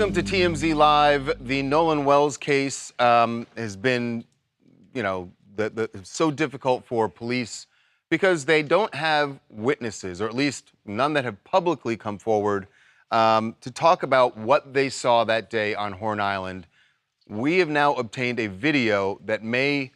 Welcome to TMZ Live. The Nolan Wells case has been, so difficult for police because they don't have witnesses, or at least none that have publicly come forward to talk about what they saw that day on Horn Island. We have now obtained a video that may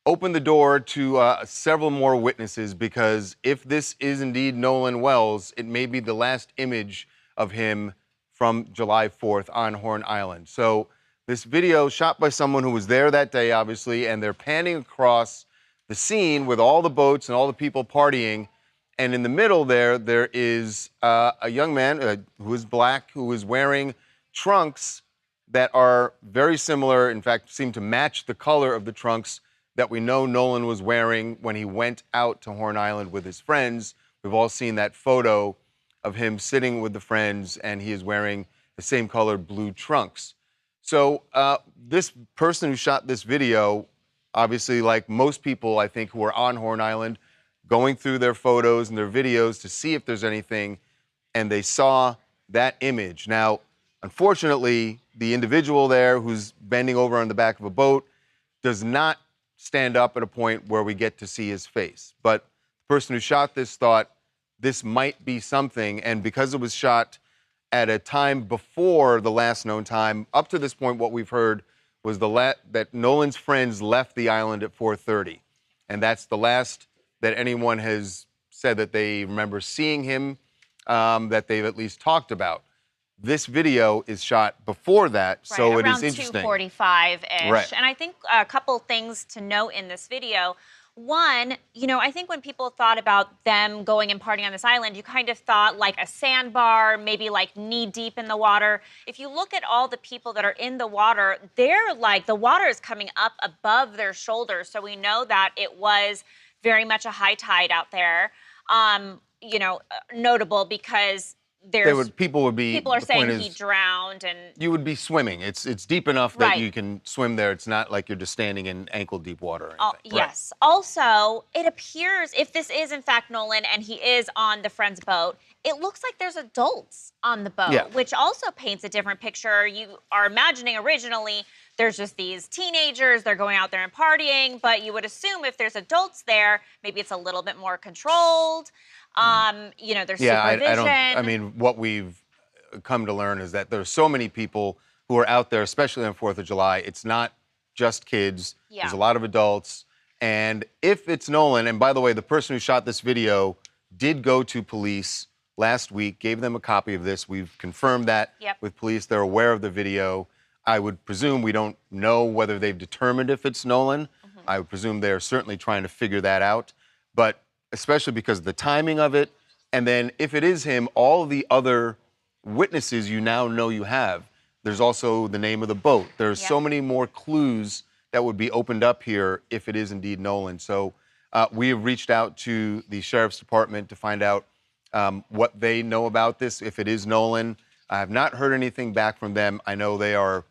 open the door to several more witnesses, because if this is indeed Nolan Wells, it may be the last image of him from July 4th on Horn Island. So this video shot by someone who was there that day, obviously, and they're panning across the scene with all the boats and all the people partying. And in the middle there is a young man who is black, who is wearing trunks that are very similar, in fact, seem to match the color of the trunks that we know Nolan was wearing when he went out to Horn Island with his friends. We've all seen that photo of him sitting with the friends, and he is wearing the same colored blue trunks. So this person who shot this video, obviously, like most people, I think, who are on Horn Island, going through their photos and their videos to see if there's anything, and they saw that image. Now, unfortunately, the individual there who's bending over on the back of a boat does not stand up at a point where we get to see his face. But the person who shot this thought this might be something, and because it was shot at a time before the last known time, up to this point, what we've heard was that Nolan's friends left the island at 4:30, and that's the last that anyone has said that they remember seeing him, that they've at least talked about. This video is shot before that, right, so it is interesting. Around 2:45-ish. Right. And I think a couple things to note in this video. One, I think when people thought about them going and partying on this island, you kind of thought like a sandbar, maybe like knee deep in the water. If you look at all the people that are in the water, they're like, the water is coming up above their shoulders. So we know that it was very much a high tide out there. Notable because people are saying he drowned, and you would be swimming. It's deep enough that right. You can swim there. It's not like you're just standing in ankle deep water or anything. Yes. Right. Also, it appears, if this is in fact Nolan and he is on the friend's boat, it looks like there's adults on the boat, which also paints a different picture. You are imagining originally there's just these teenagers, they're going out there and partying, but you would assume if there's adults there, maybe it's a little bit more controlled. There's supervision. I mean, what we've come to learn is that there's so many people who are out there, especially on 4th of July. It's not just kids. Yeah. There's a lot of adults. And if it's Nolan, and by the way, the person who shot this video did go to police last week, gave them a copy of this. We've confirmed that with police. They're aware of the video. I would presume, we don't know whether they've determined if it's Nolan. Mm-hmm. I would presume they're certainly trying to figure that out. But especially because of the timing of it. And then if it is him, all the other witnesses you now know you have. There's also the name of the boat. There's so many more clues that would be opened up here if it is indeed Nolan. So we have reached out to the Sheriff's Department to find out what they know about this, if it is Nolan. I have not heard anything back from them. I know they are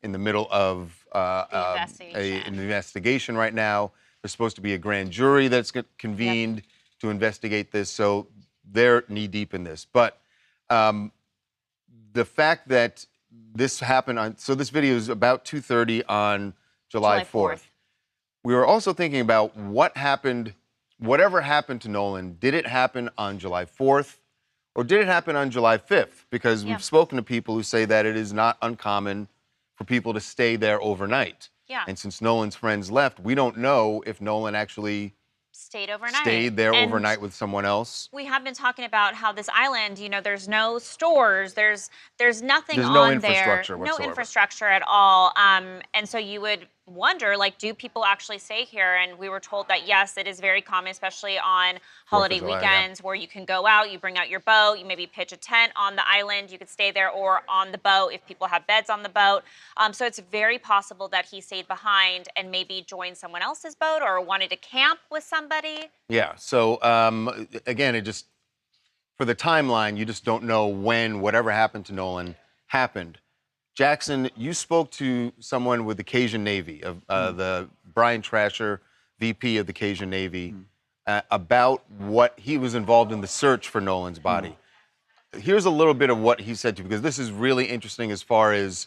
in the middle of an investigation right now. There's supposed to be a grand jury that's convened to investigate this, so they're knee-deep in this. But the fact that this happened so this video is about 2:30 on July 4th. We were also thinking about whatever happened to Nolan, did it happen on July 4th, or did it happen on July 5th? Because we've spoken to people who say that it is not uncommon for people to stay there overnight. Yeah. And since Nolan's friends left, we don't know if Nolan actually stayed there overnight with someone else. We have been talking about how this island, there's no stores, there's nothing on there. There's no infrastructure whatsoever. No infrastructure at all. And so you would wonder, do people actually stay here? And we were told that, yes, it is very common, especially on holiday weekends, where you can go out, you bring out your boat, you maybe pitch a tent on the island, you could stay there, or on the boat if people have beds on the boat. So it's very possible that he stayed behind and maybe joined someone else's boat or wanted to camp with somebody. Yeah, so again, for the timeline, you just don't know when whatever happened to Nolan happened. Jackson, you spoke to someone with the Cajun Navy, the Brian Trasher, VP of the Cajun Navy, about what he was involved in the search for Nolan's body. here's a little bit of what he said to you, because this is really interesting as far as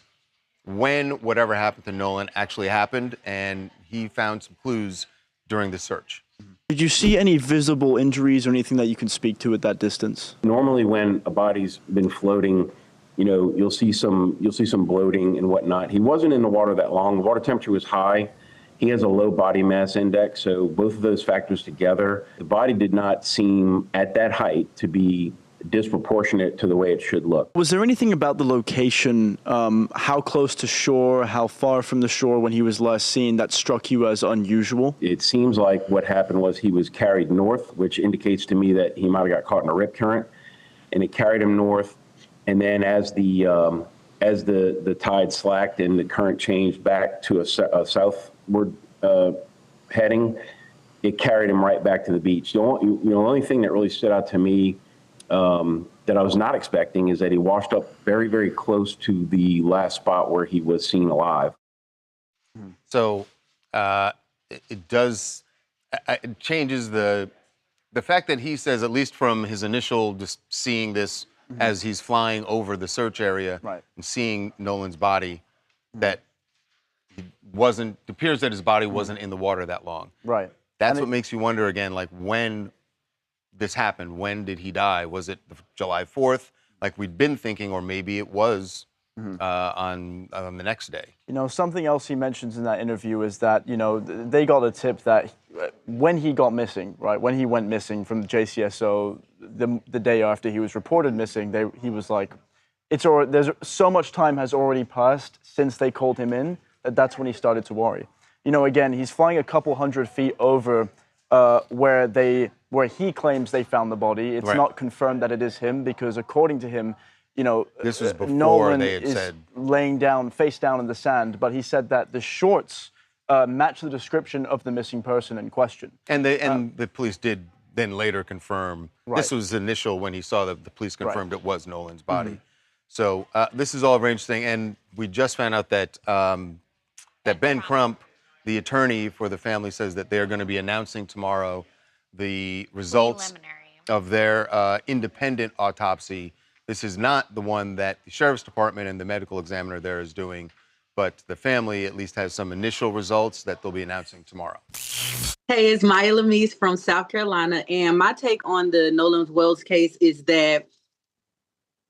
when whatever happened to Nolan actually happened, and he found some clues during the search. Did you see any visible injuries or anything that you can speak to at that distance? Normally, when a body's been floating, you know, you'll see some bloating and whatnot. He wasn't in the water that long. The water temperature was high. He has a low body mass index, so both of those factors together, the body did not seem at that height to be disproportionate to the way it should look. Was there anything about the location, how close to shore, how far from the shore when he was last seen, that struck you as unusual? It seems like what happened was he was carried north, which indicates to me that he might have got caught in a rip current, and it carried him north. And then as the tide slacked and the current changed back to a southward heading, it carried him right back to the beach. The only thing that really stood out to me that I was not expecting is that he washed up very, very close to the last spot where he was seen alive. So it changes the fact that he says, at least from his initial just seeing this as he's flying over the search area and seeing Nolan's body, that it appears that his body wasn't in the water that long. Right. That's what makes you wonder again, like when this happened. When did he die? Was it July 4th, like we'd been thinking, or maybe it was on the next day? You know, something else he mentions in that interview is that, you know, they got a tip that when he got missing, right, when he went missing from the JCSO, the day after he was reported missing, he was like, there's so much time has already passed since they called him in that's when he started to worry. You know, again, he's flying a couple 100 feet over where he claims they found the body. It's not confirmed that it is him, because according to him, you know, this was before Nolan they had is said laying down, face down in the sand, but he said that the shorts match the description of the missing person in question. And the police did then later confirm. This was initial when he saw that the police confirmed it was Nolan's body. So this is all very interesting, and we just found out that that Ben Crump, the attorney for the family, says that they're going to be announcing tomorrow the results of their independent autopsy. This is not the one that the Sheriff's Department and the medical examiner there is doing, but the family at least has some initial results that they'll be announcing tomorrow. Hey, it's Maya Lamise from South Carolina, and my take on the Nolan Wells case is that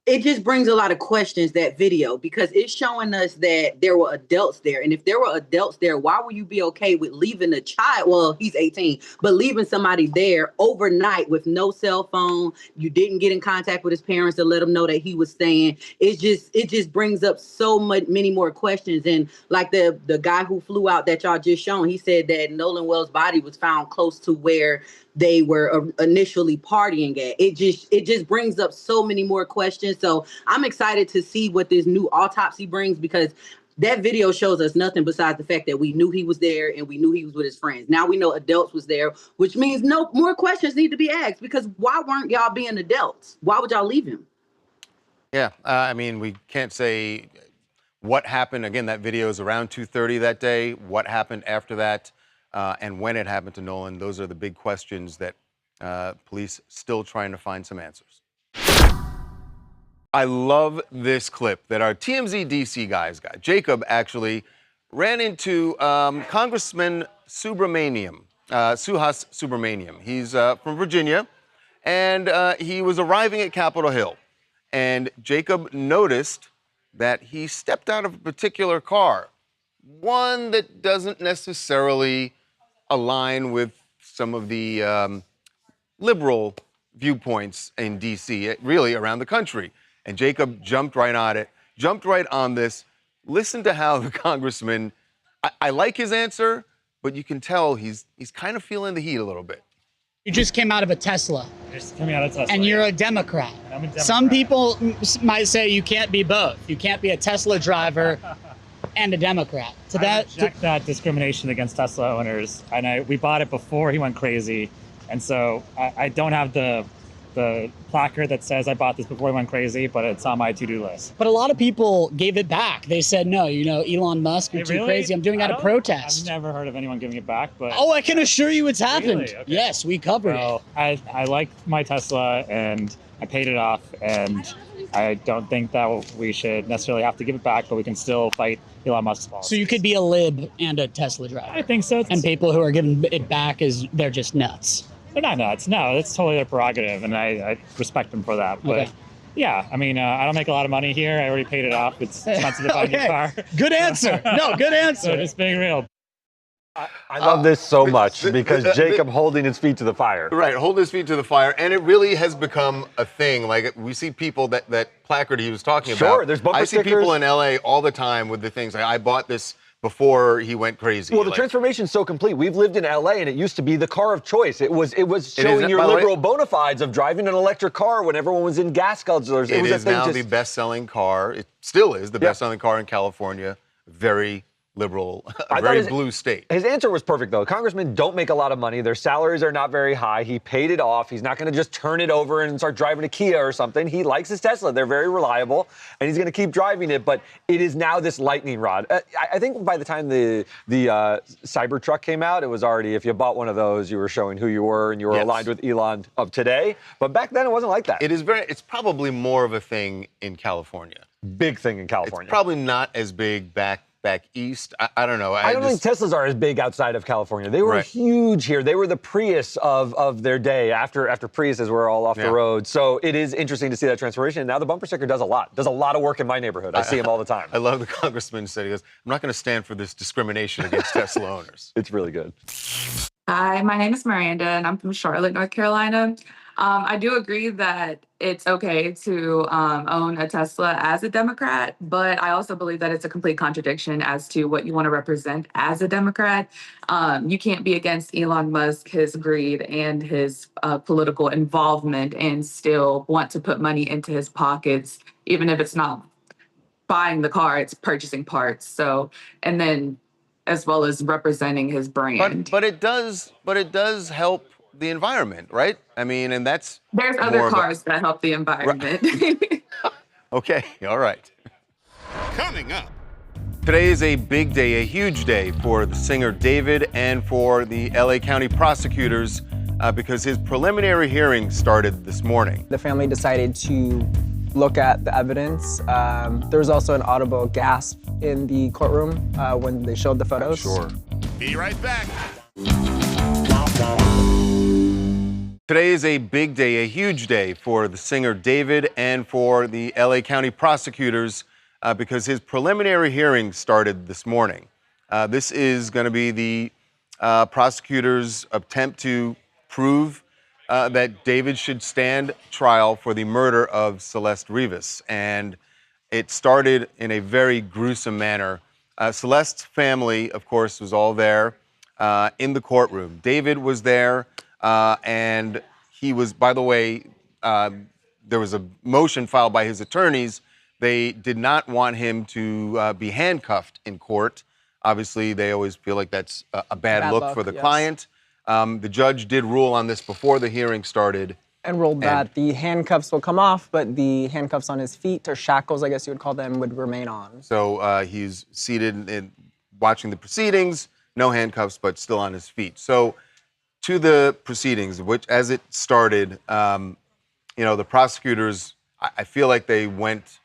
it just brings a lot of questions, that video, because it's showing us that there were adults there. And if there were adults there, why would you be okay with leaving a child? Well, he's 18, but leaving somebody there overnight with no cell phone. You didn't get in contact with his parents to let them know that he was staying. It just brings up so many more questions. And like the guy who flew out that y'all just shown, he said that Nolan Wells' body was found close to where they were initially partying at. It just brings up so many more questions. So I'm excited to see what this new autopsy brings, because that video shows us nothing besides the fact that we knew he was there and we knew he was with his friends. Now we know adults was there, which means no more questions need to be asked, because why weren't y'all being adults? Why would y'all leave him? Yeah, I mean, we can't say what happened. Again, that video is around 2:30 that day. What happened after that? And when it happened to Nolan, those are the big questions that police still trying to find some answers. I love this clip that our TMZ DC guys got. Jacob actually ran into Congressman Suhas Subramaniam. He's from Virginia, and he was arriving at Capitol Hill. And Jacob noticed that he stepped out of a particular car, one that doesn't necessarily align with some of the liberal viewpoints in D.C., really around the country. And Jacob jumped right on it, jumped right on this. Listen to how the congressman, I like his answer, but you can tell he's kind of feeling the heat a little bit. You just came out of a Tesla. Just coming out of Tesla. And you're a Democrat. I'm a Democrat. Some people might say you can't be both. You can't be a Tesla driver and a Democrat. So I reject that discrimination against Tesla owners. And we bought it before he went crazy. And so I don't have the the placard that says I bought this before I went crazy, but it's on my to-do list. But a lot of people gave it back. They said, no, Elon Musk, you're too crazy. I'm doing it out of protest. I've never heard of anyone giving it back, but... Oh, I can assure you it's happened. Really? Okay. Yes, we covered it. I like my Tesla, and I paid it off, and I don't think that we should necessarily have to give it back, but we can still fight Elon Musk's policies. So you could be a lib and a Tesla driver. I think so. And people who are giving it back, they're just nuts. They're not nuts. No, it's totally their prerogative, and I respect them for that. But yeah, I mean, I don't make a lot of money here. I already paid it off. It's expensive to buy a new car. Good answer. No, good answer. So just being real. I love this so much because Jacob holding his feet to the fire. Right, hold his feet to the fire, and it really has become a thing. Like, we see people, that placard he was talking about. Sure, there's bumper I see stickers. people in LA all the time with the things like, I bought this before he went crazy. Well, the transformation's so complete. We've lived in LA, and it used to be the car of choice. It was showing your liberal bona fides of driving an electric car when everyone was in gas guzzlers. It is now the best-selling car. It still is the best-selling car in California. Very liberal, a very blue state. His answer was perfect, though. Congressmen don't make a lot of money. Their salaries are not very high. He paid it off. He's not going to just turn it over and start driving a Kia or something. He likes his Tesla. They're very reliable, and he's going to keep driving it. But it is now this lightning rod. I think by the time the Cybertruck came out, it was already, if you bought one of those, you were showing who you were, and you were aligned with Elon of today. But back then, it wasn't like that. It's probably more of a thing in California. Big thing in California. It's probably not as big back east. I don't know. I don't think Teslas are as big outside of California. They were huge here. They were the Prius of their day after Priuses were all off the road. So it is interesting to see that transformation. Now the bumper sticker does a lot of work in my neighborhood. I see him all the time. I love the congressman said, he goes, I'm not going to stand for this discrimination against Tesla owners. It's really good. Hi, my name is Miranda, and I'm from Charlotte, North Carolina. I do agree that it's okay to own a Tesla as a Democrat, but I also believe that it's a complete contradiction as to what you want to represent as a Democrat. You can't be against Elon Musk, his greed, and his political involvement and still want to put money into his pockets, even if it's not buying the car, it's purchasing parts. So, and then as well as representing his brand. But it does help the environment, right? I mean, and there's other cars that help the environment. Okay, all right. Coming up. Today is a big day, a huge day for the singer David and for the LA County prosecutors because his preliminary hearing started this morning. The family decided to look at the evidence. There was also an audible gasp in the courtroom when they showed the photos. Sure. Be right back. Today is a big day, a huge day for the singer David and for the LA County prosecutors because his preliminary hearing started this morning. This is going to be the prosecutors' attempt to prove that David should stand trial for the murder of Celeste Rivas. And it started in a very gruesome manner. Celeste's family, of course, was all there in the courtroom. David was there. And he was, by the way, there was a motion filed by his attorneys. They did not want him to be handcuffed in court. Obviously, they always feel like that's a bad look for the client. The judge did rule on this before the hearing started. And ruled that the handcuffs will come off, but the handcuffs on his feet, or shackles, I guess you would call them, would remain on. So he's seated and watching the proceedings, no handcuffs, but still on his feet. So to the proceedings, which as it started, the prosecutors, I feel like they went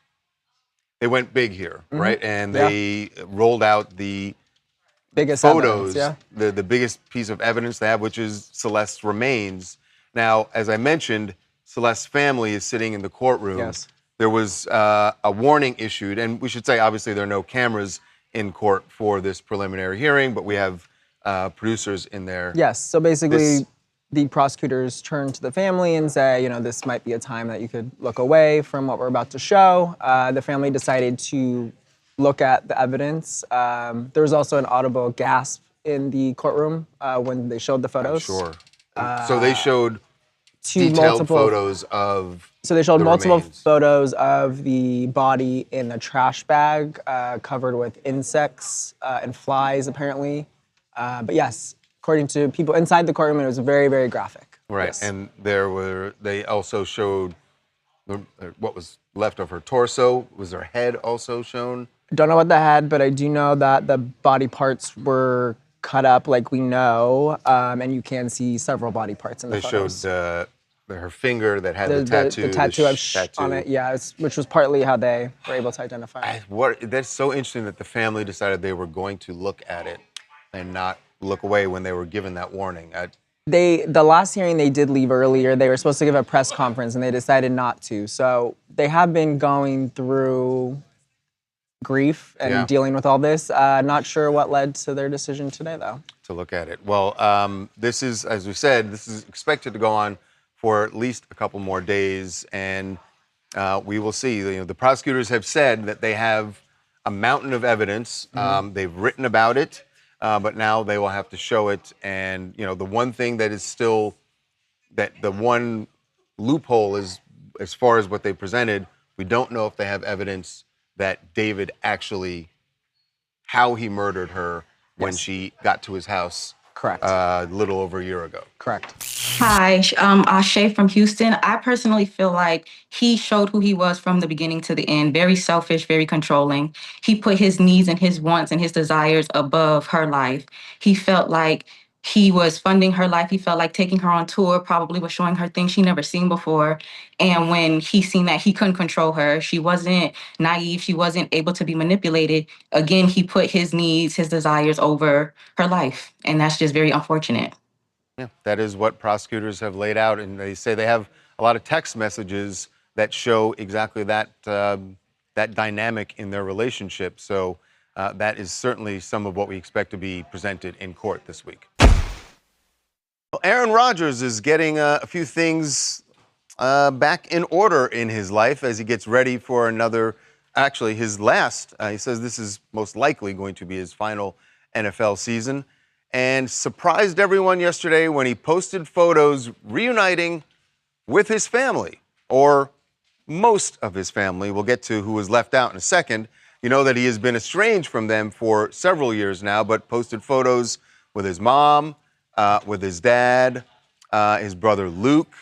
big here, right? And they rolled out the biggest photos, evidence, the biggest piece of evidence they have, which is Celeste's remains. Now, as I mentioned, Celeste's family is sitting in the courtroom. Yes. There was a warning issued, and we should say, obviously, there are no cameras in court for this preliminary hearing, but we have producers in there. Yes, so basically the prosecutors turn to the family and say, this might be a time that you could look away from what we're about to show. The family decided to look at the evidence. There was also an audible gasp in the courtroom when they showed the photos. Sure. So they showed detailed photos of So they showed multiple remains. photos of the body in a trash bag covered with insects and flies, apparently. But yes, according to people inside the courtroom, it was very, very graphic. Right, Yes. and they also showed what was left of her torso. Was her head also shown? Don't know about the head, but I do know that the body parts were cut up like we know, and you can see several body parts in the They photos. showed her finger that had the tattoo. The tattoo tattoo on it, yeah, which was partly how they were able to identify. That's so interesting that the family decided they were going to look at it and not look away when they were given that warning. The last hearing they did leave earlier. They were supposed to give a press conference and they decided not to. So they have been going through grief and dealing with all this. Not sure what led to their decision today, though. To look at it. Well, this is, as we said, this is expected to go on for at least a couple more days, and we will see. You know, the prosecutors have said that they have a mountain of evidence. They've written about it, but now they will have to show it. And you know, the one thing that is still the one loophole is, as far as what they presented, we don't know if they have evidence that David actually, how he murdered her when she got to his house. Correct. A little over a year ago. Correct. Hi, Ashay from Houston. I personally feel like he showed who he was from the beginning to the end. Very selfish, very controlling. He put his needs and his wants and his desires above her life. He felt like he was funding her life. He felt like taking her on tour, probably was showing her things she never seen before. And when he seen that he couldn't control her, she wasn't naive, she wasn't able to be manipulated. Again, he put his needs, his desires over her life. And that's just very unfortunate. Yeah, that is what prosecutors have laid out. And they say they have a lot of text messages that show exactly that, that dynamic in their relationship. So that is certainly some of what we expect to be presented in court this week. Well, Aaron Rodgers is getting a few things back in order in his life as he gets ready for another, actually his last, he says this is most likely going to be his final NFL season, and surprised everyone yesterday when he posted photos reuniting with his family, or most of his family. We'll get to who was left out in a second. You know that he has been estranged from them for several years now, but posted photos with his mom, with his dad, his brother Luke,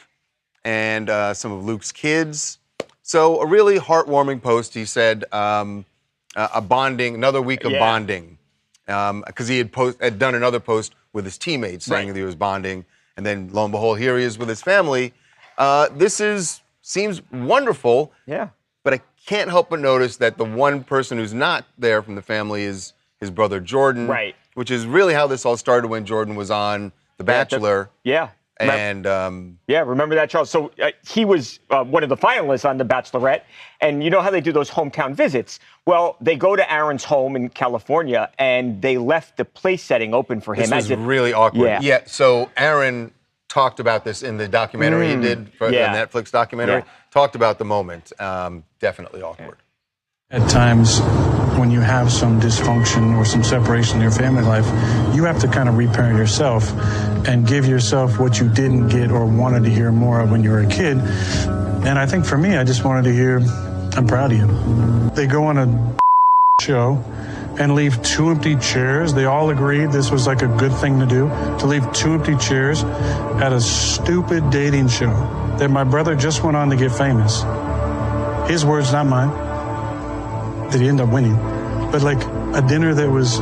and some of Luke's kids. So a really heartwarming post. He said a bonding, another week of bonding, because he had done another post with his teammates saying that he was bonding, and then lo and behold, here he is with his family. This seems wonderful. Yeah. But I can't help but notice that the one person who's not there from the family is his brother Jordan. Right. Which is really how this all started when Jordan was on The Bachelor. Yeah. And remember that, Charles? So he was one of the finalists on The Bachelorette, and you know how they do those hometown visits? Well, they go to Aaron's home in California, and they left the place setting open for him. This was really awkward. Yeah. So Aaron talked about this in the documentary he did for the Netflix documentary. Talked about the moment. Definitely awkward. At times, when you have some dysfunction or some separation in your family life, you have to kind of reparent yourself and give yourself what you didn't get or wanted to hear more of when you were a kid. And I think for me, I just wanted to hear, I'm proud of you. They go on a show and leave 2 empty chairs. They all agreed this was like a good thing to do, to leave 2 empty chairs at a stupid dating show that my brother just went on to get famous. His words, not mine. That he ended up winning, but like a dinner that was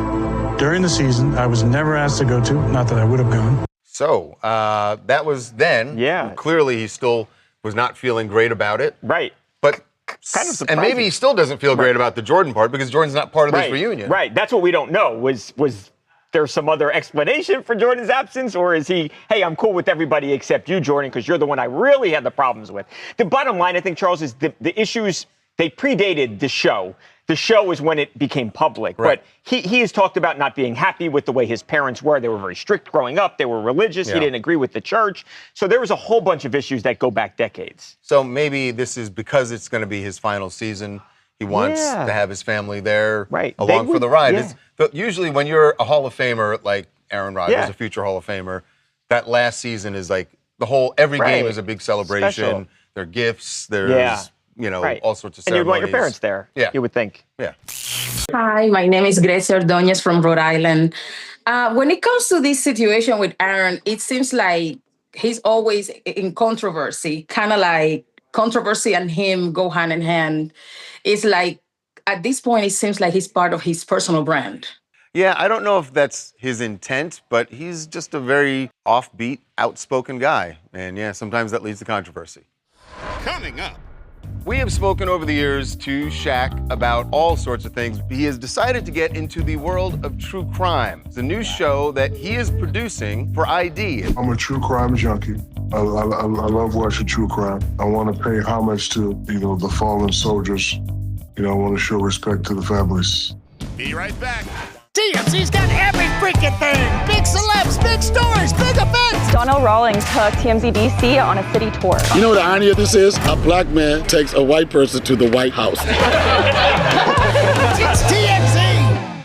during the season, I was never asked to go to, not that I would have gone. So that was then. Yeah. Clearly he still was not feeling great about it. Right. But kind of surprising. And maybe he still doesn't feel great about the Jordan part because Jordan's not part of this reunion. Right. That's what we don't know. Was there some other explanation for Jordan's absence, or is he, hey, I'm cool with everybody except you, Jordan, because you're the one I really had the problems with? The bottom line, I think, Charles, is the issues, they predated the show. The show is when it became public. Right. But he has talked about not being happy with the way his parents were. They were very strict growing up. They were religious. He didn't agree with the church. So there was a whole bunch of issues that go back decades. So maybe this is because it's going to be his final season. He wants to have his family there along for the ride. But usually when you're a Hall of Famer like Aaron Rodgers, a future Hall of Famer, that last season is like every game is a big celebration. Special. There are gifts. There's all sorts of ceremonies. And you'd want your parents there, you would think. Yeah. Hi, my name is Grace Ordonez from Rhode Island. When it comes to this situation with Aaron, it seems like he's always in controversy, kind of like controversy and him go hand in hand. It's like at this point, it seems like he's part of his personal brand. Yeah, I don't know if that's his intent, but he's just a very offbeat, outspoken guy. And yeah, sometimes that leads to controversy. Coming up. We have spoken over the years to Shaq about all sorts of things. He has decided to get into the world of true crime. It's a new show that he is producing for ID. I'm a true crime junkie. I love watching true crime. I want to pay homage to, the fallen soldiers. I want to show respect to the families. Be right back. TMZ's got every freaking thing. Big celebs, big stories, big events. Donnell Rawlings took TMZ DC on a city tour. You know what the irony of this is? A black man takes a white person to the White House. It's TMZ.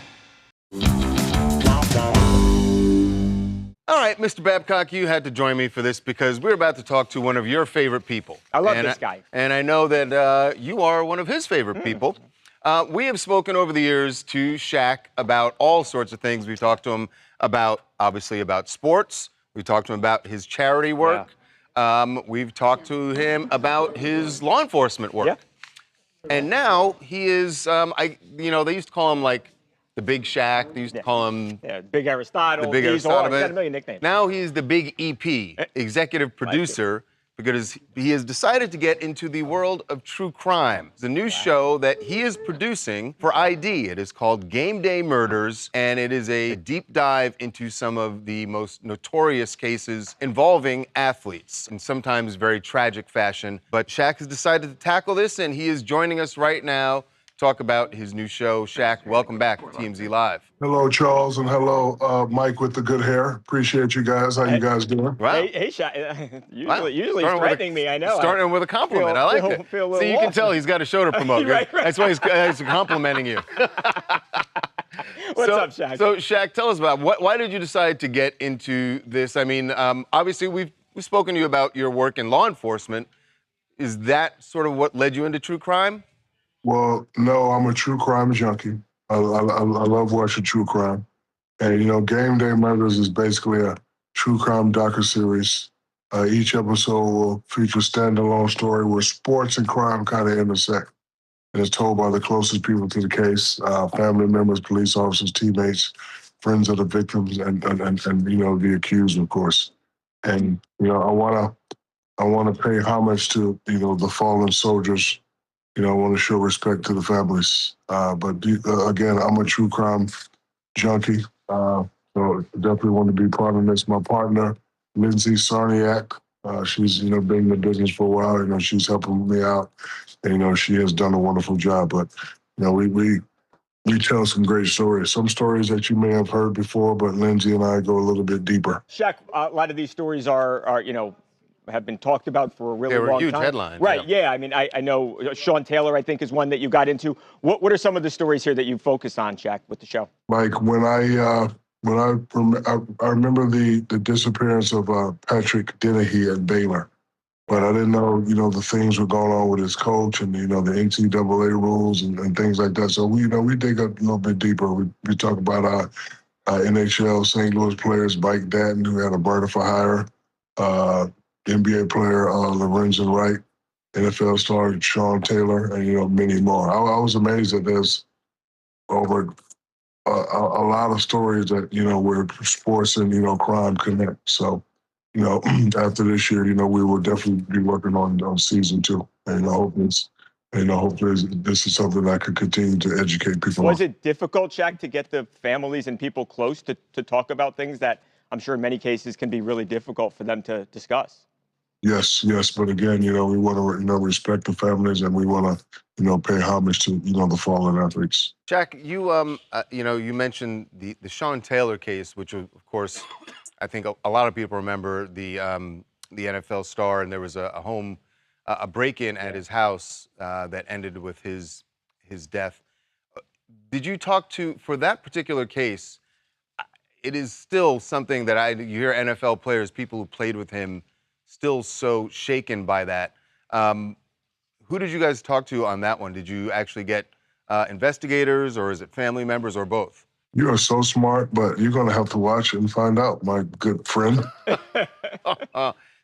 All right, Mr. Babcock, you had to join me for this because we're about to talk to one of your favorite people. I love this guy. And I know that you are one of his favorite people. We have spoken over the years to Shaq about all sorts of things. We've talked to him about, obviously, about sports. We talked to him about his charity work. Yeah. We've talked to him about his law enforcement work. Yeah. And now he is, they used to call him like the Big Shaq. They used to call him Big Aristotle. The Big Aristotle. He's got a million nicknames. Now he's the Big EP, executive producer. Because he has decided to get into the world of true crime. It's a new show that he is producing for ID. It is called Game Day Murders, and it is a deep dive into some of the most notorious cases involving athletes, in sometimes very tragic fashion. But Shaq has decided to tackle this, and he is joining us right now to talk about his new show. Shaq, welcome back to TMZ Live. Hello, Charles, and hello, Mike with the good hair. Appreciate you guys. How you guys doing? Wow. Hey, Shaq. Usually he's threatening me, I know. Starting with a compliment. I like it. See, you can tell he's got a show to promote. Right. That's why he's complimenting you. What's up, Shaq? So, Shaq, tell us about why did you decide to get into this? I mean, obviously, we've spoken to you about your work in law enforcement. Is that sort of what led you into true crime? Well, no, I'm a true crime junkie. I love watching true crime. And, Game Day Murders is basically a true crime docuseries. Each episode will feature a standalone story where sports and crime kind of intersect. And it's told by the closest people to the case, family members, police officers, teammates, friends of the victims, and the accused, of course. And, I want to pay homage to, the fallen soldiers. I want to show respect to the families. But again, I'm a true crime junkie. So definitely want to be part of this. My partner, Lindsay Sarniak, she's, been in the business for a while. She's helping me out. And, she has done a wonderful job. But, we tell some great stories. Some stories that you may have heard before, but Lindsay and I go a little bit deeper. Shaq, a lot of these stories are have been talked about for a really long time. They were huge headlines. Right, yeah. I mean, I know Sean Taylor, I think, is one that you got into. What are some of the stories here that you focus on, Shaq, with the show? Like when I remember the disappearance of Patrick Dennehy at Baylor, but I didn't know, the things were going on with his coach and, the NCAA rules and things like that. So we dig a little bit deeper. We talk about NHL St. Louis players, Mike Datton, who had a murder for hire, NBA player Lorenzen Wright, NFL star Sean Taylor, and many more. I was amazed that there's over a lot of stories that where sports and crime connect. So after this year, we will definitely be working on season 2, and hopefully this is something that could continue to educate people. Was it difficult, Shaq, to get the families and people close to talk about things that I'm sure in many cases can be really difficult for them to discuss? Yes. But again, we want to, respect the families, and we want to, pay homage to, the fallen athletes. Shaq, you mentioned the Sean Taylor case, which of course, I think a lot of people remember the NFL star, and there was a break-in at his house that ended with his death. Did you talk for that particular case? It is still something that you hear NFL players, people who played with him, still so shaken by that. Who did you guys talk to on that one? Did you actually get investigators, or is it family members, or both? You are so smart, but you're going to have to watch it and find out, my good friend.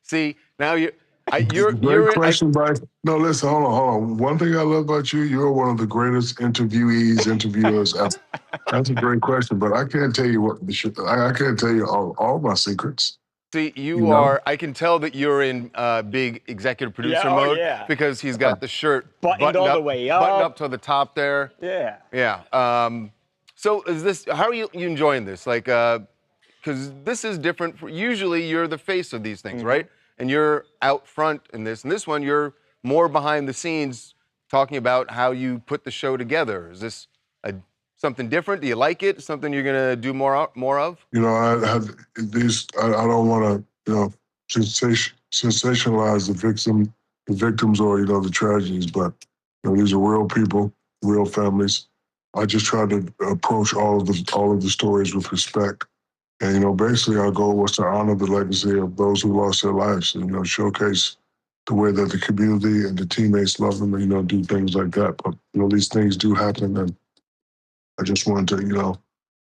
See, now you're Great question, Bryce. No, listen, hold on. One thing I love about you, you're one of the greatest interviewers ever. That's a great question, but I can't tell you I can't tell you all my secrets. See, you are. I can tell that you're in big executive producer mode because he's got the shirt buttoned all the way up, buttoned up to the top there. Yeah. Yeah. So is this? How are you enjoying this? Like, because this is different. Usually, you're the face of these things, right? And you're out front in this. And this one, you're more behind the scenes, talking about how you put the show together. Is this something different? Do you like it? Something you're gonna do more of? You know, I don't want to, sensationalize the victims, or the tragedies. But these are real people, real families. I just try to approach all of the stories with respect. And, basically our goal was to honor the legacy of those who lost their lives and, showcase the way that the community and the teammates love them and, do things like that. But, these things do happen, and I just wanted to,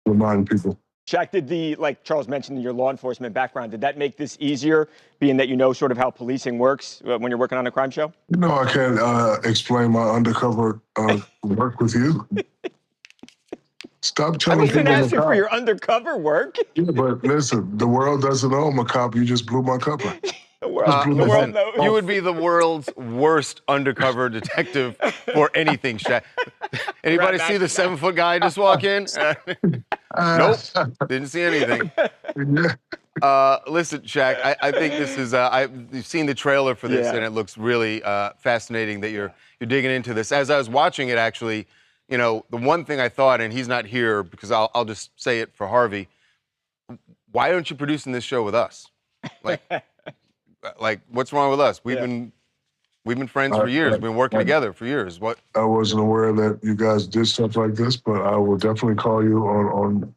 remind people. Shaq, like Charles mentioned, your law enforcement background, did that make this easier, being that you know sort of how policing works when you're working on a crime show? I can't explain my undercover work with you. Stop telling people. I wasn't asking for your undercover work. Yeah, but listen, the world doesn't know I'm a cop. You just blew my cover. The world knows. You would be the world's worst undercover detective for anything, Shaq. Anybody see the 7-foot guy just walk in? Nope, didn't see anything. Listen, Shaq, I think this is. You've seen the trailer for this, and it looks really fascinating that you're digging into this. As I was watching it, actually. The one thing I thought, and he's not here because I'll just say it for Harvey, why aren't you producing this show with us? Like what's wrong with us? We've been friends for years. We've been working together for years. What? I wasn't aware that you guys did stuff like this, but I will definitely call you on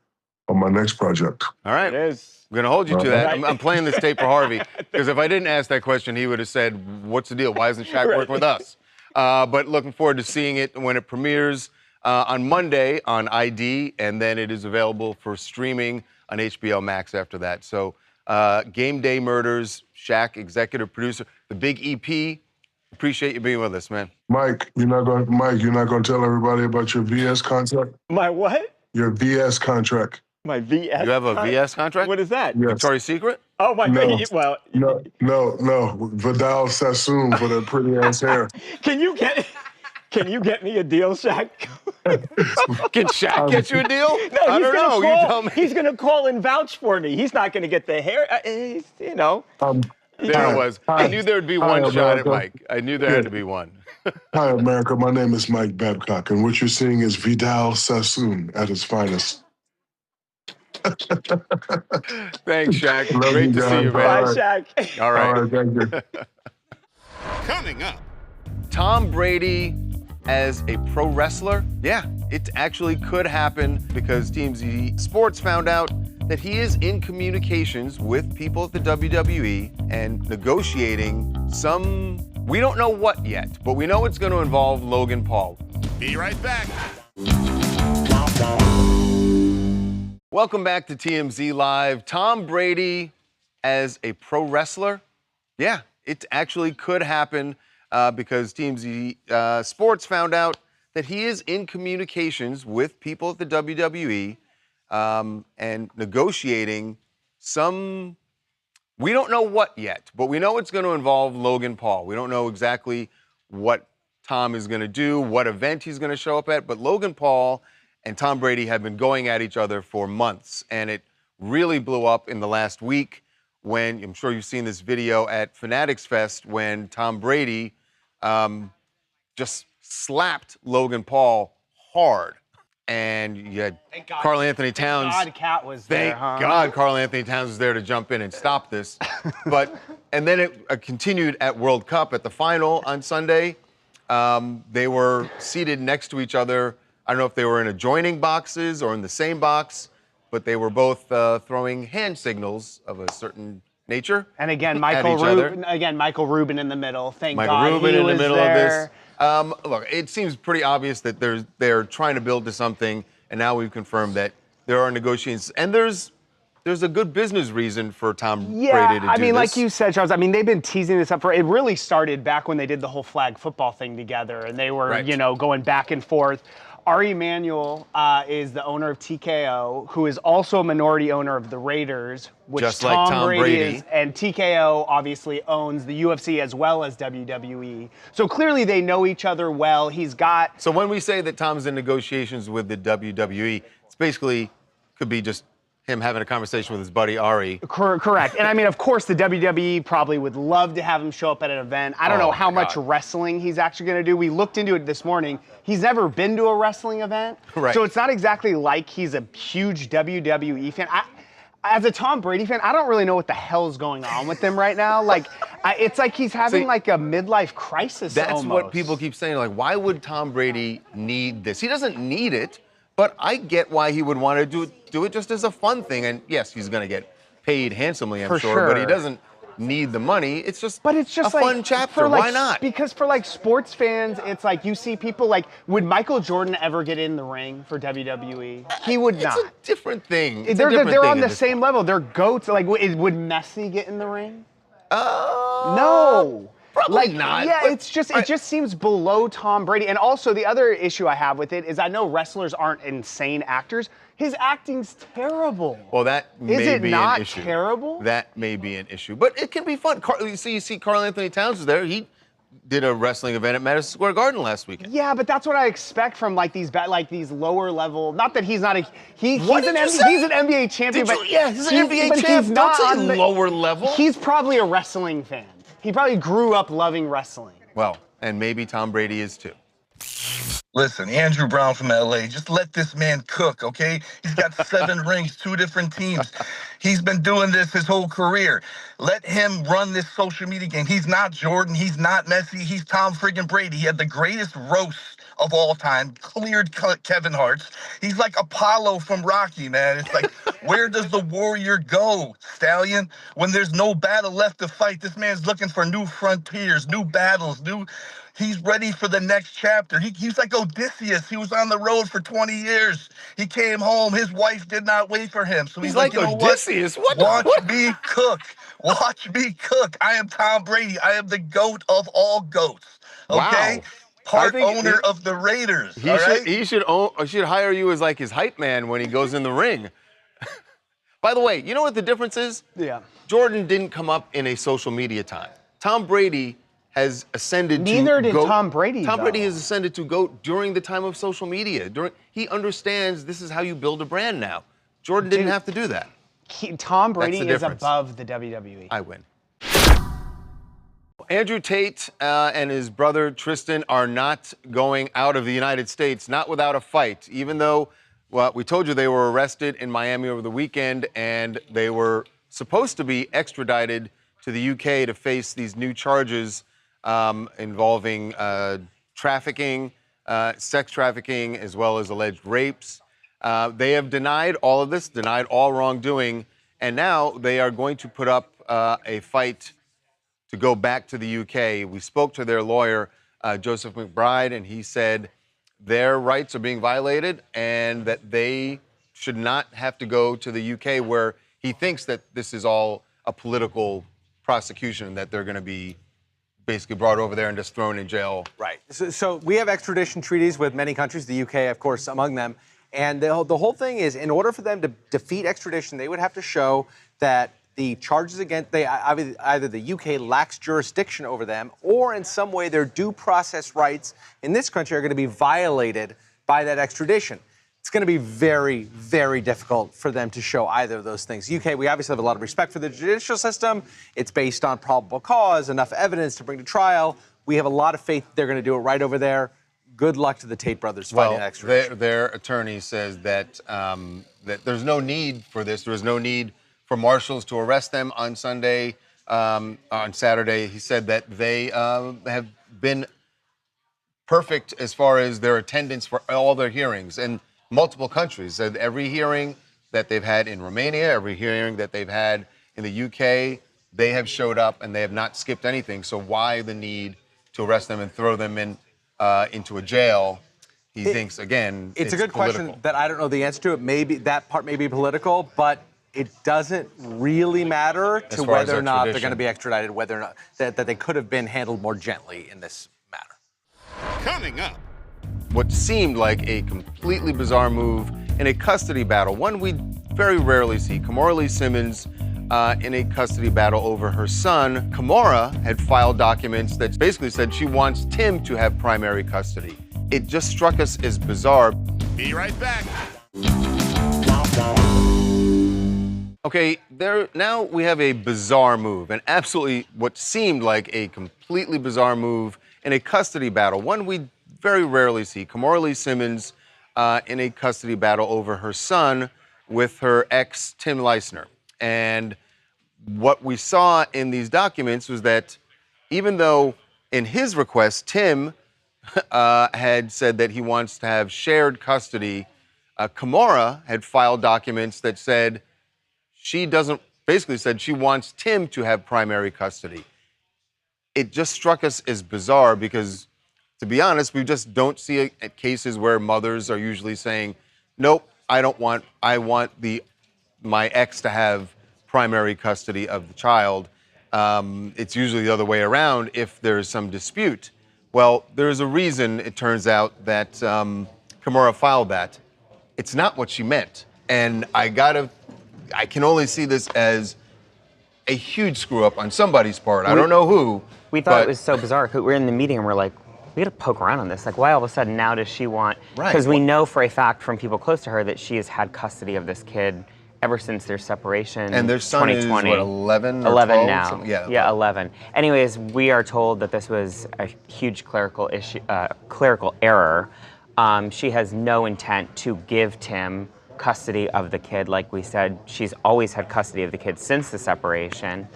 my next project. All right. It is. I'm going to hold you to that. I'm playing this tape for Harvey because if I didn't ask that question, he would have said, what's the deal? Why isn't Shaq working with us? But looking forward to seeing it when it premieres. On Monday on ID, and then it is available for streaming on HBO Max after that. So, Game Day Murders, Shaq, executive producer, the big EP. Appreciate you being with us, man. Mike, you're not going to tell everybody about your VS contract? My what? Your VS contract. My VS. You have a VS contract? What is that? Yes. Victoria's Secret? Oh my God. Well. No. Vidal Sassoon for that pretty ass hair. Can you get me a deal, Shaq? Can Shaq get you a deal? No, I don't know. You tell me. He's going to call and vouch for me. He's not going to get the hair. There it was. I knew there would be one shot at Mike. I knew there had to be one. Hi, America. My name is Mike Babcock, and what you're seeing is Vidal Sassoon at his finest. Thanks, Shaq. Great to see you, man. Bye, Shaq. All right. All right, thank you. Coming up. Tom Brady as a pro wrestler? Yeah, it actually could happen because TMZ Sports found out that he is in communications with people at the WWE and negotiating some, we don't know what yet, but we know it's going to involve Logan Paul. Be right back. Welcome back to TMZ Live. Tom Brady as a pro wrestler? Yeah, it actually could happen. Because TMZ Sports found out that he is in communications with people at the WWE and negotiating some, we don't know what yet, but we know it's going to involve Logan Paul. We don't know exactly what Tom is going to do, what event he's going to show up at, but Logan Paul and Tom Brady have been going at each other for months, and it really blew up in the last week when, I'm sure you've seen this video at Fanatics Fest, when Tom Brady just slapped Logan Paul hard. And you had Karl Anthony Towns. Thank God Cat was there, Thank God Karl Anthony Towns was there to jump in and stop this. And then it continued at World Cup at the final on Sunday. They were seated next to each other. I don't know if they were in adjoining boxes or in the same box, but they were both throwing hand signals of a certain nature. And again, Michael Rubin in the middle. Thank Michael God Rubin he in the was middle there. of this. Look, it seems pretty obvious that they're trying to build to something, and now we've confirmed that there are negotiations, and there's a good business reason for Tom Brady to do this. I mean, like you said, Charles, I mean, they've been teasing this up it really started back when they did the whole flag football thing together, and they were, you know, going back and forth. Ari Emanuel is the owner of TKO, who is also a minority owner of the Raiders, which just like Tom Brady is, and TKO obviously owns the UFC as well as WWE. So clearly they know each other well. He's got... So when we say that Tom's in negotiations with the WWE, it's basically could be just him having a conversation with his buddy Ari. Correct. And I mean, of course, the WWE probably would love to have him show up at an event. I don't know how much wrestling he's actually going to do. We looked into it this morning. He's never been to a wrestling event. Right. So it's not exactly like he's a huge WWE fan. As a Tom Brady fan, I don't really know what the hell's going on with him right now. Like, it's like he's having like a midlife crisis That's almost. what people keep saying. Like, why would Tom Brady need this? He doesn't need it, but I get why he would want to do it just as a fun thing. And yes, he's going to get paid handsomely, I'm sure, but he doesn't need the money. It's just a fun chapter. Why not? Because for like sports fans, it's like you see people like, would Michael Jordan ever get in the ring for WWE? He would not. It's a different thing. They're on the same level. They're goats. Like, would Messi get in the ring? No. Probably not. Yeah, it just seems below Tom Brady. And also the other issue I have with it is I know wrestlers aren't insane actors. His acting's terrible. Well, that may be an issue. Is it not terrible? That may be an issue, but it can be fun. You see Karl Anthony Towns was there. He did a wrestling event at Madison Square Garden last weekend. Yeah, but that's what I expect from like these lower level. Not that he's not a he's an NBA champion. He's an NBA champion. Don't say lower level. He's probably a wrestling fan. He probably grew up loving wrestling. Well, and maybe Tom Brady is too. Listen, Andrew Brown from LA, just let this man cook, okay? He's got 7 rings, 2 different teams. He's been doing this his whole career. Let him run this social media game. He's not Jordan. He's not Messi. He's Tom friggin' Brady. He had the greatest roast of all time, cleared Kevin Hart's. He's like Apollo from Rocky, man. It's like, where does the warrior go, Stallion? When there's no battle left to fight, this man's looking for new frontiers, new battles, he's ready for the next chapter. He's like Odysseus. He was on the road for 20 years. He came home. His wife did not wait for him. So he's like, you know Odysseus. Watch me cook. Watch me cook. I am Tom Brady. I am the GOAT of all GOATs. Okay? Wow. Part owner of the Raiders. He should hire you as like his hype man when he goes in the ring. By the way, you know what the difference is? Yeah. Jordan didn't come up in a social media time. Tom Brady has ascended to Neither did Tom Brady. Tom Brady has ascended to GOAT during the time of social media. He understands this is how you build a brand now. Jordan didn't have to do that. Tom Brady is above the WWE. I win. Andrew Tate and his brother Tristan are not going out of the United States, not without a fight, even though we told you they were arrested in Miami over the weekend and they were supposed to be extradited to the UK to face these new charges involving trafficking, sex trafficking, as well as alleged rapes. They have denied all of this, denied all wrongdoing, and now they are going to put up a fight to go back to the UK. We spoke to their lawyer, Joseph McBride, and he said their rights are being violated and that they should not have to go to the UK, where he thinks that this is all a political prosecution, that they're going to be basically brought over there and just thrown in jail. Right. So we have extradition treaties with many countries, the UK, of course, among them. And the whole thing is, in order for them to defeat extradition, they would have to show that the charges against either the UK lacks jurisdiction over them, or in some way their due process rights in this country are going to be violated by that extradition. It's going to be very, very difficult for them to show either of those things. UK, we obviously have a lot of respect for the judicial system. It's based on probable cause, enough evidence to bring to trial. We have a lot of faith they're going to do it right over there. Good luck to the Tate brothers fighting extradition. Their attorney says that that there's no need for this. There is no need for marshals to arrest them on Sunday, on Saturday. He said that they have been perfect as far as their attendance for all their hearings in multiple countries. Said every hearing that they've had in Romania, every hearing that they've had in the UK, they have showed up and they have not skipped anything. So why the need to arrest them and throw them into a jail? he thinks, again, it's a good political. question that I don't know the answer to. It maybe that part may be political, but it doesn't really matter to whether or not they're going to be extradited, whether or not that they could have been handled more gently in this matter. Coming up. What seemed like a completely bizarre move in a custody battle, one we very rarely see. Kimora Lee Simmons in a custody battle over her son. Kimora had filed documents that basically said she wants Tim to have primary custody. It just struck us as bizarre. Be right back. Okay, now we have a bizarre move, and absolutely what seemed like a completely bizarre move in a custody battle, one we very rarely see. Kimora Lee Simmons in a custody battle over her son with her ex, Tim Leisner. And what we saw in these documents was that even though in his request, Tim had said that he wants to have shared custody, Kimora had filed documents that said basically said she wants Tim to have primary custody. It just struck us as bizarre because, to be honest, we just don't see cases where mothers are usually saying, nope, I want my ex to have primary custody of the child. It's usually the other way around if there's some dispute. Well, there's a reason, it turns out, that Kimora filed that. It's not what she meant. And I can only see this as a huge screw up on somebody's part. I don't know who. We thought it was so bizarre. We're in the meeting and we're like, we got to poke around on this. Like, why all of a sudden now does she want? Because we know for a fact from people close to her that she has had custody of this kid ever since their separation. And their son is, what, 11 or 11 12? now. Yeah, 11. Anyways, we are told that this was a huge clerical error. She has no intent to give Tim custody of the kid. Like we said, she's always had custody of the kid since the separation.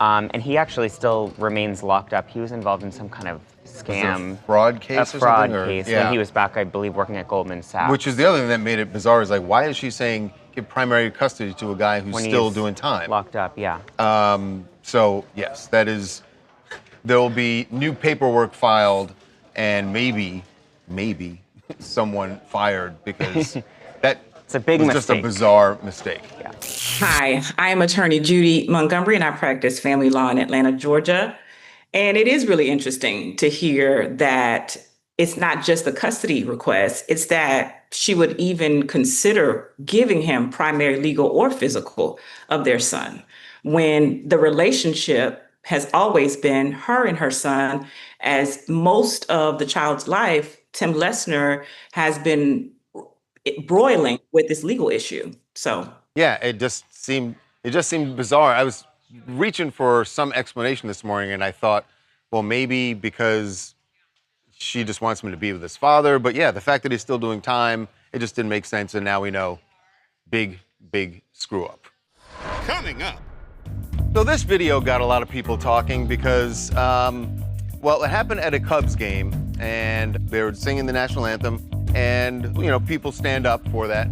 And he actually still remains locked up. He was involved in some kind of scam. A fraud case or fraud something? case. Yeah. When he was back, I believe, working at Goldman Sachs. Which is the other thing that made it bizarre is like, why is she saying give primary custody to a guy who's still doing time? Locked up, yeah. So, yes, there will be new paperwork filed and maybe someone fired because it's a big was mistake. just a bizarre mistake. Yeah. Hi, I am attorney Judy Montgomery, and I practice family law in Atlanta, Georgia. And it is really interesting to hear that it's not just the custody request, it's that she would even consider giving him primary legal or physical of their son, when the relationship has always been her and her son. As most of the child's life, Tim Leisner has been broiling with this legal issue. So yeah, it just seemed bizarre. I was reaching for some explanation this morning, and I thought, well, maybe because she just wants him to be with his father. But yeah, the fact that he's still doing time, it just didn't make sense. And now we know, big screw up. Coming up. So this video got a lot of people talking because, well, it happened at a Cubs game, and they were singing the national anthem, and people stand up for that.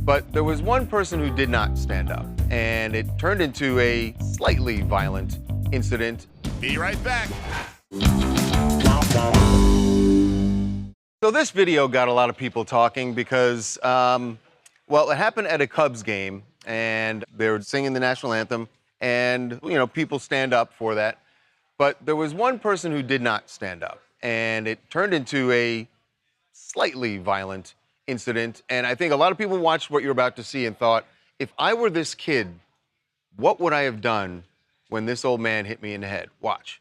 But there was one person who did not stand up, and it turned into a slightly violent incident. Be right back. So this video got a lot of people talking because, well, it happened at a Cubs game, and they were singing the national anthem, and people stand up for that. But there was one person who did not stand up, and it turned into a slightly violent incident. And I think a lot of people watched what you're about to see and thought, if I were this kid, what would I have done when this old man hit me in the head? Watch.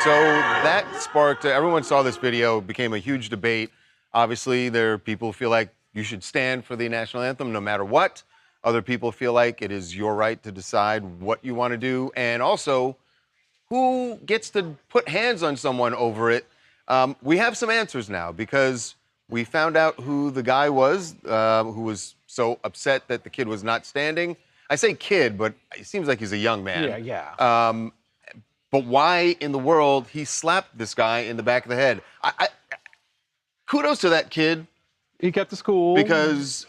So that sparked, everyone saw this video, became a huge debate. Obviously, there are people who feel like you should stand for the national anthem no matter what. Other people feel like it is your right to decide what you want to do. And also, who gets to put hands on someone over it? We have some answers now because we found out who the guy was who was so upset that the kid was not standing. I say kid, but it seems like he's a young man. Yeah. but why in the world he slapped this guy in the back of the head. Kudos to that kid. He kept his cool. Because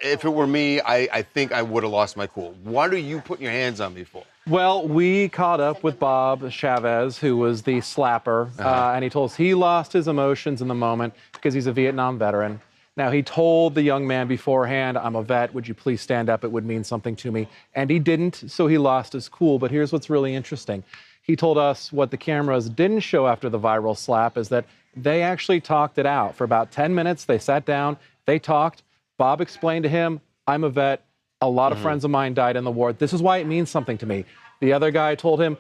if it were me, I think I would have lost my cool. What are you putting your hands on me for? Well, we caught up with Bob Chavez, who was the slapper, and he told us he lost his emotions in the moment because he's a Vietnam veteran. Now, he told the young man beforehand, I'm a vet, would you please stand up? It would mean something to me. And he didn't, so he lost his cool. But here's what's really interesting. He told us what the cameras didn't show after the viral slap is that they actually talked it out. For about 10 minutes, they sat down, they talked. Bob explained to him, I'm a vet. A lot of friends of mine died in the war. This is why it means something to me. The other guy told him,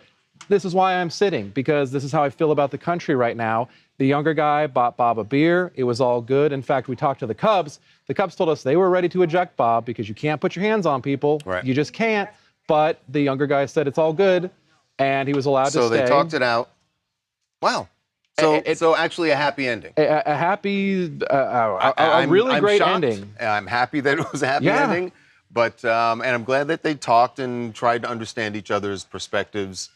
this is why I'm sitting, because this is how I feel about the country right now. The younger guy bought Bob a beer. It was all good. In fact, we talked to the Cubs. The Cubs told us they were ready to eject Bob because you can't put your hands on people. Right. You just can't. But the younger guy said it's all good, and he was allowed to stay. So they talked it out. Wow. So actually a happy ending. A happy, a really great shocked. ending. I'm happy that it was a happy ending. But and I'm glad that they talked and tried to understand each other's perspectives.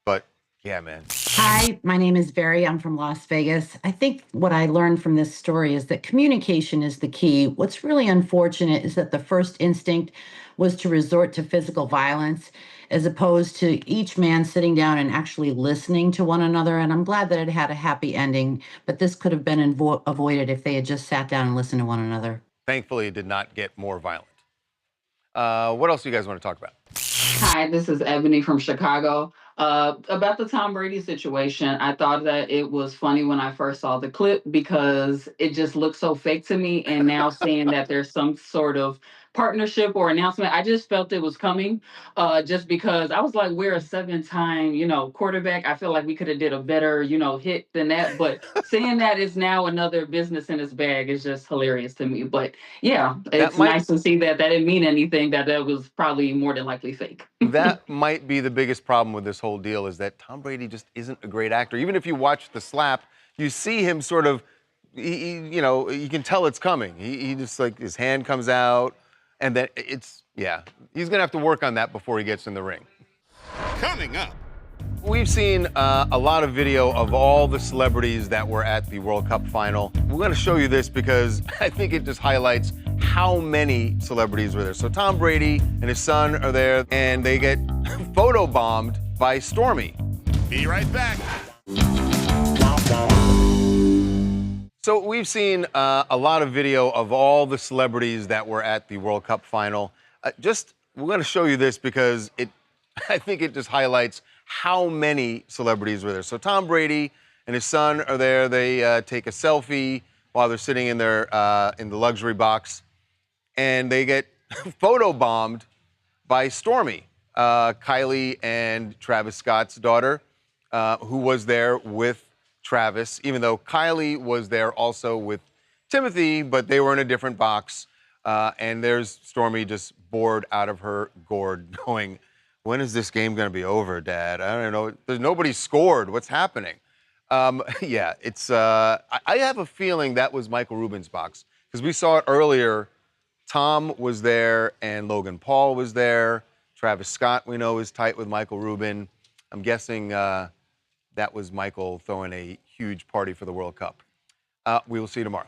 But yeah, man. Hi, my name is Barry. I'm from Las Vegas. I think what I learned from this story is that communication is the key. What's really unfortunate is that the first instinct was to resort to physical violence as opposed to each man sitting down and actually listening to one another. And I'm glad that it had a happy ending, but this could have been avoided if they had just sat down and listened to one another. Thankfully, it did not get more violent. What else do you guys want to talk about? Hi, this is Ebony from Chicago. About the Tom Brady situation, I thought that it was funny when I first saw the clip because it just looked so fake to me. And now seeing that there's some sort of partnership or announcement, I just felt it was coming. Just because I was like, we're a 7-time, quarterback. I feel like we could have did a better, hit than that. But seeing that is now another business in his bag is just hilarious to me. But yeah, it's nice to see that didn't mean anything, that was probably more than likely fake. That might be the biggest problem with this whole deal is that Tom Brady just isn't a great actor. Even if you watch the slap, you see him sort of, you can tell it's coming. He just like his hand comes out, and then he's gonna have to work on that before he gets in the ring. Coming up. We've seen a lot of video of all the celebrities that were at the World Cup final. We're going to show you this because I think it just highlights how many celebrities were there. So Tom Brady and his son are there, and they get photobombed by Stormy. Be right back. So we've seen a lot of video of all the celebrities that were at the World Cup final. We're going to show you this because I think it just highlights how many celebrities were there. So Tom Brady and his son are there. They take a selfie while they're sitting in their in the luxury box, and they get photobombed by Stormy, Kylie and Travis Scott's daughter, who was there with Travis, even though Kylie was there also with Timothy, but they were in a different box. And there's Stormy just bored out of her gourd going, when is this game going to be over, Dad? I don't know. There's nobody scored. What's happening? It's. I have a feeling that was Michael Rubin's box because we saw it earlier. Tom was there and Logan Paul was there. Travis Scott, we know, is tight with Michael Rubin. I'm guessing that was Michael throwing a huge party for the World Cup. We will see you tomorrow.